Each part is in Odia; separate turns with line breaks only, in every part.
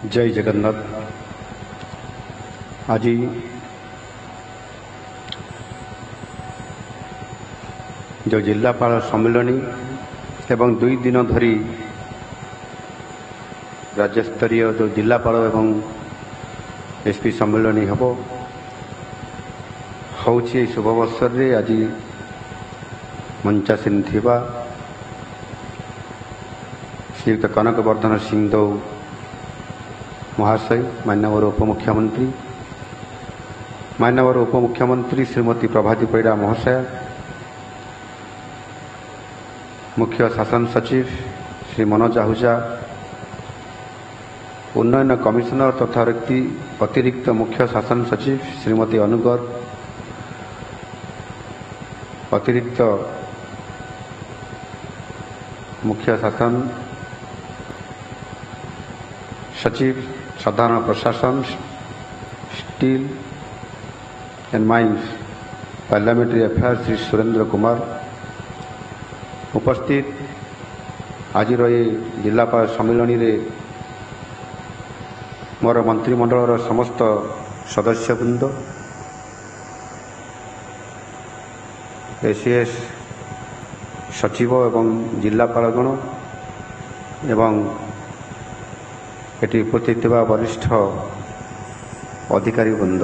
जय जगन्नाथ। आज जो जिलापाल सम्मिलनी एवं 2 दिन धरी राज्यस्तरीय जो जिलापाल एवं एसपी सम्मिलनी हम हूँ शुभअवसर रे आज मंचासीन थिबा श्रीयुक्त कनकवर्धन सिंहदेव महाशय, मान्यवर उपमुख्यमंत्री, मान्यवर उपमुख्यमंत्री श्रीमती प्रभाती परिडा महाशय, मुख्य शासन सचिव श्री मनोज आहूजा, उन्नयन कमिशनर तथा अतिरिक्त मुख्य शासन सचिव श्रीमती अनुगर, अतिरिक्त मुख्य शासन सचिव साधारण प्रशासन steel and mines parliamentary affair Shri Surendra Kumar उपस्थित आज ये जिलापाल सम्मिलनी रे मोर मंत्रिमंडल समस्त सदस्यवृंद, एसीएस सचिव एवं जिलापालगण एवं एटी उपस्थित वरिष्ठ अधिकारी वृंद,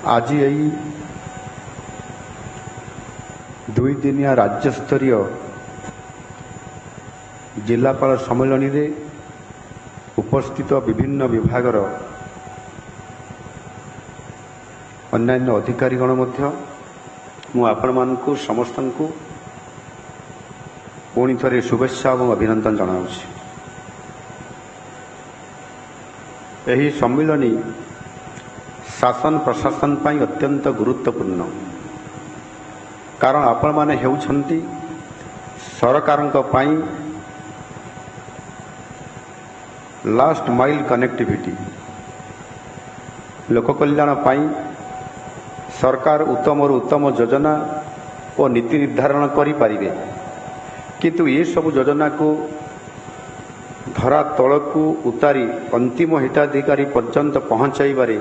आज यही 2 दिनिया राज्यस्तरीय जिलापाल सम्मिलनी रे उपस्थित विभिन्न विभागर अन्यान्य अधिकारीगण मध्य मु आपण मानकु समस्तंकु पुणी थरे शुभेच्छा और अभिनंदन जनाऊँ। यही सम्मिलनी शासन प्रशासन पाई अत्यंत गुरुत्वपूर्ण, कारण आपण माने हेउछंती सरकारंक पाई लास्ट माइल कनेक्टिविटी, लोक कल्याण पाई सरकार उत्तम उत्तम योजना और नीति निर्धारण करि पारिबे, किंतु ये सब योजना को धरा तलकू उतारी अंतिम हिताधिकारी पर्यंत पहुँचाइबारे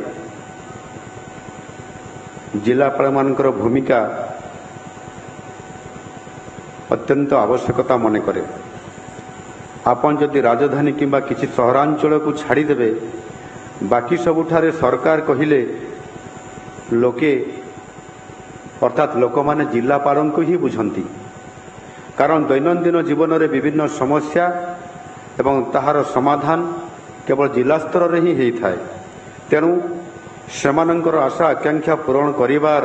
जिलापाल मानकर भूमिका अत्यंत आवश्यकता मन करे। आपन जदि राजधानी किंबा किसी सहरांचल को छाड़ीदेवे, बाकी सबुठारे सरकार कहिले लोके अर्थात लोक माने जिलापाल को ही बुझंती, कारण दैनंदिन जीवन में विभिन्न समस्या एवं ताहार समाधान केवल जिला स्तर रे ही थाए। तेणु सेमानंकर आशा आकांक्षा पूरण करिवार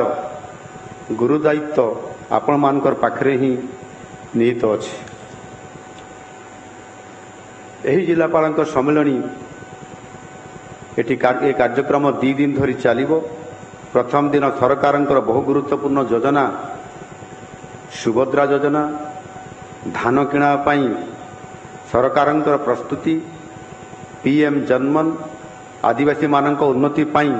गुरुदायित्व आपण मानकर पाखरे ही निहित अछि। एही जिलापाल सम्मिलनी एटी ए कार्यक्रम 2 दिन धरी चलिबो। प्रथम दिन सरकारंकर बहु गुरुत्वपूर्ण योजना सुभद्रा योजना, धान किणा पाई सरकारंकर प्रस्तुति, पीएम जनमन, आदिवासी मानक उन्नति पाई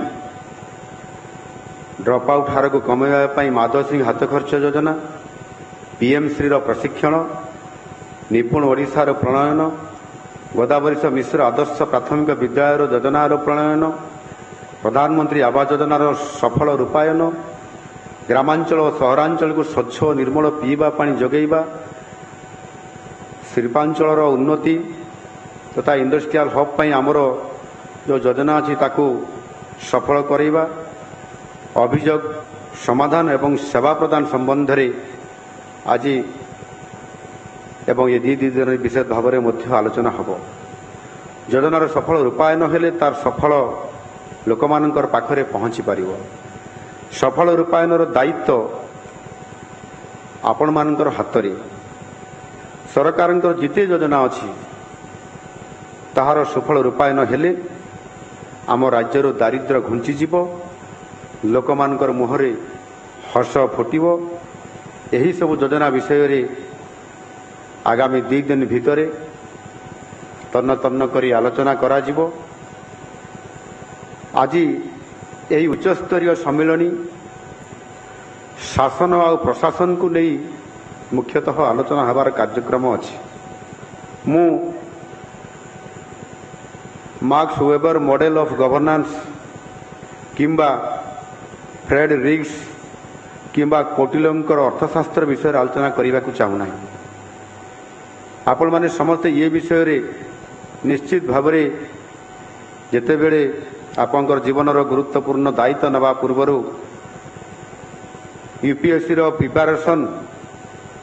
ड्रॉप आउट हार को कमाइबा पाई माधव सिंह हाथ खर्च योजना, पीएम श्री प्रशिक्षण, निपुण ओडिशार प्रणयन, गोदावरी मिश्र आदर्श प्राथमिक विद्यालय योजनार प्रणयन, प्रधानमंत्री आवास योजनार सफल रूपायन, ग्रामांचल और सहरांचल को स्वच्छ और निर्मल पीवा पानी जोगैबा, शिल्पांचल उन्नति तथा इंडस्ट्रियल हब पाई आमर जो योजना अच्छी ताकू सफल करवा, अभियोग समाधान एवं सेवा प्रदान संबंध रे आज एवं ये 2 दिन विशेष भाव में आलोचना हम। योजनार सफल रूपायन हेले तार सफल लोक मानकर पाखरे पहुँची पारिबो। सफल रूपायनर दायित्व आपण मानकर हाथ रे। सरकारंकर जिते योजना अच्छी ताहार सफल रूपायन हेले आम राज्यर दारिद्र्य घुंचीजीव, लोक मानकर मुहरे हर्ष फुटिब। यही सब योजना विषय रे आगामी 2 दिन भितरे तन्न तन्न करी आलोचना करा जिवो। आज यही उच्चस्तरीय सम्मिलनी शासन और प्रशासन को नहीं मुख्यतः आलोचना हबार कार्यक्रम अच्छी। मु Marx Weber model of governance କିମ୍ବା ଫ୍ରେଡ୍ ରିଗ୍ସ କିମ୍ବା କୌଟିଲ୍ୟଙ୍କର ଅର୍ଥଶାସ୍ତ୍ର ବିଷୟରେ ଆଲୋଚନା କରିବାକୁ ଚାହୁଁନାହିଁ। ଆପଣମାନେ ସମସ୍ତେ ଏ ବିଷୟରେ ନିଶ୍ଚିତ ଭାବରେ ଯେତେବେଳେ ଆପଣଙ୍କର ଜୀବନର ଗୁରୁତ୍ୱପୂର୍ଣ୍ଣ ଦାୟିତ୍ୱ ନେବା ପୂର୍ବରୁ ୟୁପିଏସ୍ସିର ପ୍ରିପାରେସନ୍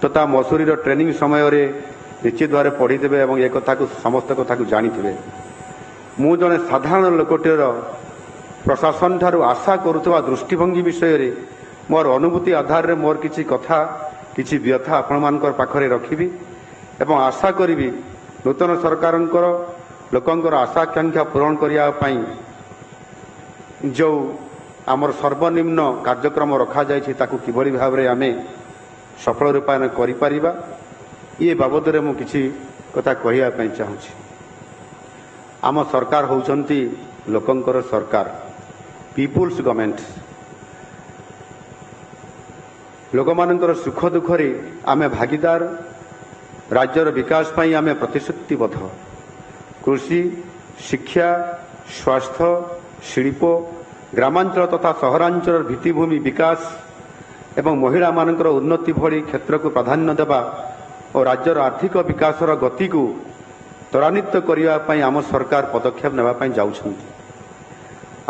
ତଥା ମସୁରୀର ଟ୍ରେନିଂ ସମୟରେ ନିଶ୍ଚିତ ଭାବରେ ପଢ଼ିଥିବେ ଏବଂ ଏ କଥାକୁ ସମସ୍ତ କଥାକୁ ଜାଣିଥିବେ। ମୁଁ ଜଣେ ସାଧାରଣ ଲୋକଟିର ପ୍ରଶାସନଠାରୁ ଆଶା କରୁଥିବା ଦୃଷ୍ଟିଭଙ୍ଗୀ ବିଷୟରେ ମୋର ଅନୁଭୂତି ଆଧାରରେ ମୋର କିଛି କଥା କିଛି ବ୍ୟଥା ଆପଣମାନଙ୍କର ପାଖରେ ରଖିବି ଏବଂ ଆଶା କରିବି ନୂତନ ସରକାରଙ୍କର ଲୋକଙ୍କର ଆଶାଆକାଂକ୍ଷା ପୂରଣ କରିବା ପାଇଁ ଯେଉଁ ଆମର ସର୍ବନିମ୍ନ କାର୍ଯ୍ୟକ୍ରମ ରଖାଯାଇଛି ତାକୁ କିଭଳି ଭାବରେ ଆମେ ସଫଳ ରୂପାୟନ କରିପାରିବା ଏ ବାବଦରେ ମୁଁ କିଛି କଥା କହିବା ପାଇଁ ଚାହୁଁଛି। ଆମ ସରକାର ହେଉଛନ୍ତି ଲୋକଙ୍କର ସରକାର, ପିପୁଲ୍ସ ଗଭର୍ଣ୍ଣମେଣ୍ଟ। ଲୋକମାନଙ୍କର ସୁଖ ଦୁଃଖରେ ଆମେ ଭାଗିଦାର, ରାଜ୍ୟର ବିକାଶ ପାଇଁ ଆମେ ପ୍ରତିଶ୍ରୁତିବଦ୍ଧ। କୃଷି, ଶିକ୍ଷା, ସ୍ୱାସ୍ଥ୍ୟ, ଶିଳ୍ପ, ଗ୍ରାମାଞ୍ଚଳ ତଥା ସହରାଞ୍ଚଳର ଭିତ୍ତିଭୂମି ବିକାଶ ଏବଂ ମହିଳାମାନଙ୍କର ଉନ୍ନତି ଭଳି କ୍ଷେତ୍ରକୁ ପ୍ରାଧାନ୍ୟ ଦେବା ଓ ରାଜ୍ୟର ଆର୍ଥିକ ବିକାଶର ଗତିକୁ ତ୍ୱରାନ୍ୱିତ କରିବା ପାଇଁ ଆମ ସରକାର ପଦକ୍ଷେପ ନେବା ପାଇଁ ଯାଉଛନ୍ତି।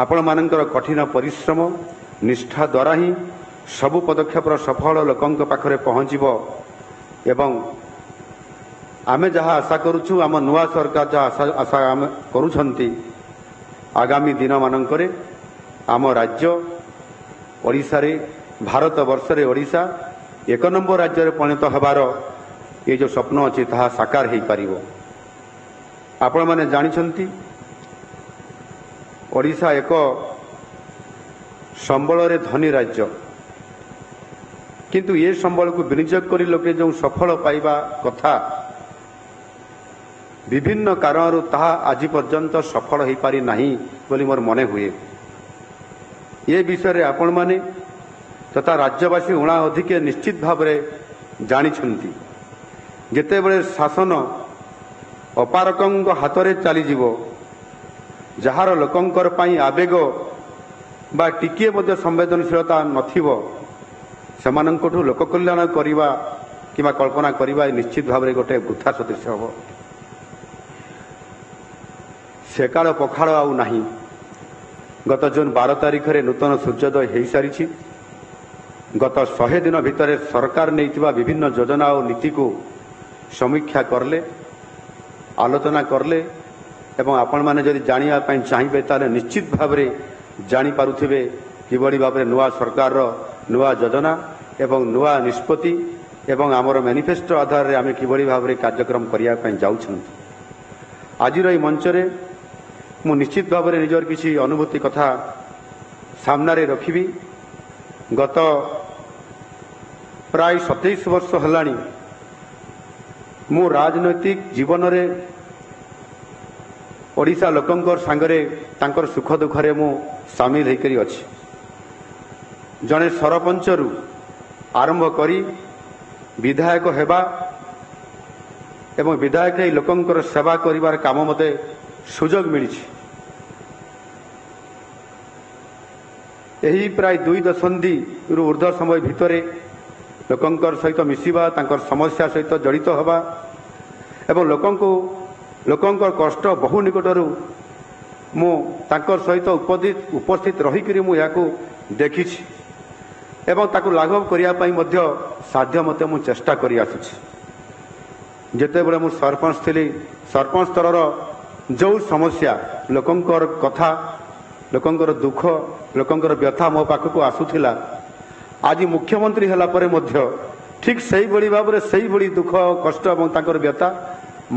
ଆପଣମାନଙ୍କର କଠିନ ପରିଶ୍ରମ ନିଷ୍ଠା ଦ୍ୱାରା ହିଁ ସବୁ ପଦକ୍ଷେପର ସଫଳ ଲୋକଙ୍କ ପାଖରେ ପହଞ୍ଚିବ ଏବଂ ଆମେ ଯାହା ଆଶା କରୁଛୁ, ଆମ ନୂଆ ସରକାର ଯାହା ଆଶା ଆମେ କରୁଛନ୍ତି, ଆଗାମୀ ଦିନମାନଙ୍କରେ ଆମ ରାଜ୍ୟ ଓଡ଼ିଶାରେ, ଭାରତ ବର୍ଷରେ ଓଡ଼ିଶା 1 ନମ୍ବର ରାଜ୍ୟରେ ପରିଣତ ହେବାର ଏ ଯେଉଁ ସ୍ୱପ୍ନ ଅଛି ତାହା ସାକାର ହୋଇପାରିବ। ଆପଣମାନେ ଜାଣିଛନ୍ତି ଓଡ଼ିଶା ଏକ ସମ୍ବଳରେ ଧନୀ ରାଜ୍ୟ, କିନ୍ତୁ ଏ ସମ୍ବଳକୁ ବିନିଯୋଗ କରି ଲୋକେ ଯେଉଁ ସଫଳ ପାଇବା କଥା ବିଭିନ୍ନ କାରଣରୁ ତାହା ଆଜି ପର୍ଯ୍ୟନ୍ତ ସଫଳ ହୋଇପାରି ନାହିଁ ବୋଲି ମୋର ମନେ ହୁଏ। ଏ ବିଷୟରେ ଆପଣମାନେ ତଥା ରାଜ୍ୟବାସୀ ଉଣା ଅଧିକେ ନିଶ୍ଚିତ ଭାବରେ ଜାଣିଛନ୍ତି। ଯେତେବେଳେ ଶାସନ ଅପାରକଙ୍କ ହାତରେ ଚାଲିଯିବ, ଯାହାର ଲୋକଙ୍କର ପାଇଁ ଆବେଗ ବା ଟିକିଏ ମଧ୍ୟ ସମ୍ବେଦନଶୀଳତା ନଥିବ, ସେମାନଙ୍କଠୁ ଲୋକ କଲ୍ୟାଣ କରିବା କିମ୍ବା କଳ୍ପନା କରିବା ନିଶ୍ଚିତ ଭାବରେ ଗୋଟିଏ ବୃଥା ସଦୃଶ ହେବ। ସେକାଳ ପଖାଳ ଆଉ ନାହିଁ। ଗତ ଜୁନ୍ 12 ତାରିଖରେ ନୂତନ ସୂର୍ଯ୍ୟୋଦୟ ହୋଇସାରିଛି। ଗତ 100 ଦିନ ଭିତରେ ସରକାର ନେଇଥିବା ବିଭିନ୍ନ ଯୋଜନା ଓ ନୀତିକୁ ସମୀକ୍ଷା କଲେ, ଆଲୋଚନା କଲେ ଏବଂ ଆପଣମାନେ ଯଦି ଜାଣିବା ପାଇଁ ଚାହିଁବେ ତାହେଲେ ନିଶ୍ଚିତ ଭାବରେ ଜାଣିପାରୁଥିବେ କିଭଳି ଭାବରେ ନୂଆ ସରକାରର ନୂଆ ଯୋଜନା ଏବଂ ନୂଆ ନିଷ୍ପତ୍ତି ଏବଂ ଆମର ମ୍ୟାନିଫେଷ୍ଟୋ ଆଧାରରେ ଆମେ କିଭଳି ଭାବରେ କାର୍ଯ୍ୟକ୍ରମ କରିବା ପାଇଁ ଯାଉଛନ୍ତି। ଆଜିର ଏହି ମଞ୍ଚରେ ମୁଁ ନିଶ୍ଚିତ ଭାବରେ ନିଜର କିଛି ଅନୁଭୂତି କଥା ସାମ୍ନାରେ ରଖିବି। ଗତ ପ୍ରାୟ 27 ବର୍ଷ ହେଲାଣି ମୁଁ ରାଜନୈତିକ ଜୀବନରେ ଓଡ଼ିଶା ଲୋକଙ୍କ ସାଙ୍ଗରେ ତାଙ୍କର ସୁଖ ଦୁଃଖରେ ମୁଁ ସାମିଲ ହୋଇକରି ଅଛି। ଜଣେ ସରପଞ୍ଚରୁ ଆରମ୍ଭ କରି ବିଧାୟକ ହେବା ଏବଂ ବିଧାୟକ ଏହି ଲୋକଙ୍କର ସେବା କରିବାର କାମ ମୋତେ ସୁଯୋଗ ମିଳିଛି। ଏହି ପ୍ରାୟ 2 ଦଶନ୍ଧିରୁ ଉର୍ଦ୍ଧ୍ୱ ସମୟ ଭିତରେ ଲୋକଙ୍କର ସହିତ ମିଶିବା, ତାଙ୍କର ସମସ୍ୟା ସହିତ ଜଡ଼ିତ ହେବା ଏବଂ ଲୋକଙ୍କର କଷ୍ଟ ବହୁ ନିକଟରୁ ମୁଁ ତାଙ୍କର ସହିତ ଉପସ୍ଥିତ ରହିକରି ମୁଁ ଏହାକୁ ଦେଖିଛି ଏବଂ ତାକୁ ଲାଘବ କରିବା ପାଇଁ ମଧ୍ୟ ସାଧ୍ୟ ମତେ ମୁଁ ଚେଷ୍ଟା କରି ଆସୁଛି। ଯେତେବେଳେ ମୁଁ ସରପଞ୍ଚ ଥିଲି, ସରପଞ୍ଚ ସ୍ତରର ଯେଉଁ ସମସ୍ୟା, ଲୋକଙ୍କର କଥା, ଲୋକଙ୍କର ଦୁଃଖ, ଲୋକଙ୍କର ବ୍ୟଥା ମୋ ପାଖକୁ ଆସୁଥିଲା, ଆଜି ମୁଖ୍ୟମନ୍ତ୍ରୀ ହେଲା ପରେ ମଧ୍ୟ ଠିକ୍ ସେଇଭଳି ଭାବରେ ସେଇଭଳି ଦୁଃଖ, କଷ୍ଟ ଏବଂ ତାଙ୍କର ବ୍ୟଥା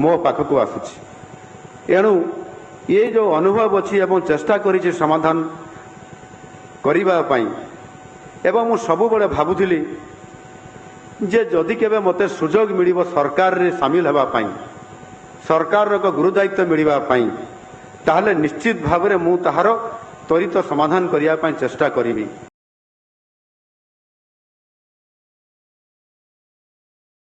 ମୋ ପାଖକୁ ଆସୁଛି। ଏଣୁ ଏ ଯେଉଁ ଅନୁଭବ ଅଛି ଏବଂ ଚେଷ୍ଟା କରିଛି ସମାଧାନ କରିବା ପାଇଁ ଏବଂ ମୁଁ ସବୁବେଳେ ଭାବୁଥିଲି ଯେ ଯଦି କେବେ ମୋତେ ସୁଯୋଗ ମିଳିବ ସରକାରରେ ସାମିଲ ହେବା ପାଇଁ, ସରକାରର ଏକ ଗୁରୁଦାୟିତ୍ୱ ମିଳିବା ପାଇଁ, ତାହେଲେ ନିଶ୍ଚିତ ଭାବରେ ମୁଁ ତାହାର ତ୍ୱରିତ ସମାଧାନ କରିବା ପାଇଁ ଚେଷ୍ଟା କରିବି।